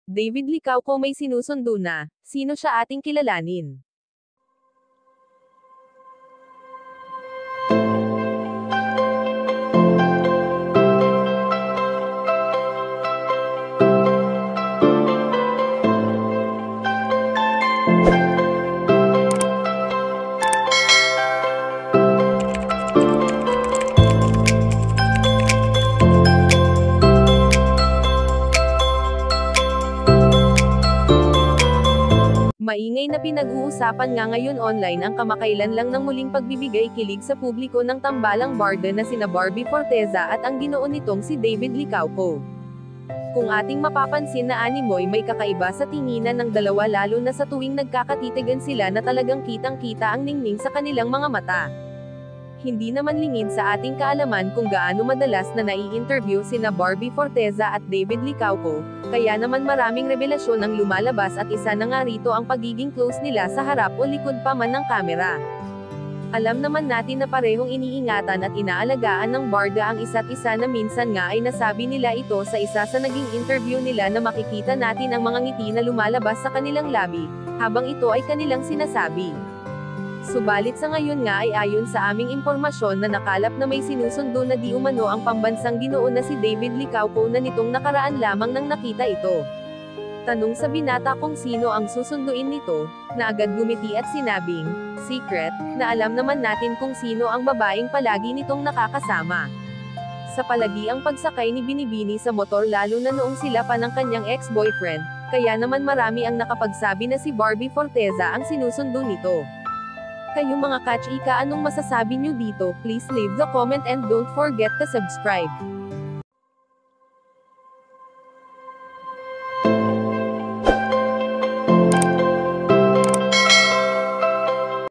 David Licauco may sinusundo na, sino siya ating kilalanin. Maingay na pinag-uusapan nga ngayon online ang kamakailan lang ng muling pagbibigay kilig sa publiko ng tambalang barda na sina Barbie Forteza at ang ginoo nitong si David Licauco. Kung ating mapapansin na animoy may kakaiba sa tinginan ng dalawa lalo na sa tuwing nagkakatitigan sila na talagang kitang-kita ang ningning sa kanilang mga mata. Hindi naman lingid sa ating kaalaman kung gaano madalas na nai-interview sina Barbie Forteza at David Licauco, kaya naman maraming revelasyon ang lumalabas at isa na nga rito ang pagiging close nila sa harap o likod pa man ng kamera. Alam naman natin na parehong iniingatan at inaalagaan ng barda ang isa't isa na minsan nga ay nasabi nila ito sa isa sa naging interview nila na makikita natin ang mga ngiti na lumalabas sa kanilang labi, habang ito ay kanilang sinasabi. Subalit sa ngayon nga ay ayon sa aming impormasyon na nakalap na may sinusundo na di umano ang pambansang ginoo na si David Licauco na nitong nakaraan lamang nang nakita ito. Tanong sa binata kung sino ang susunduin nito, na agad gumiti at sinabing, secret, na alam naman natin kung sino ang babaeng palagi nitong nakakasama. Sa palagiang pagsakay ni Binibini sa motor lalo na noong sila pa ng kanyang ex-boyfriend, kaya naman marami ang nakapagsabi na si Barbie Forteza ang sinusundo nito. Kayong mga ka-chika, anong masasabi nyo dito? Please leave the comment and don't forget to subscribe.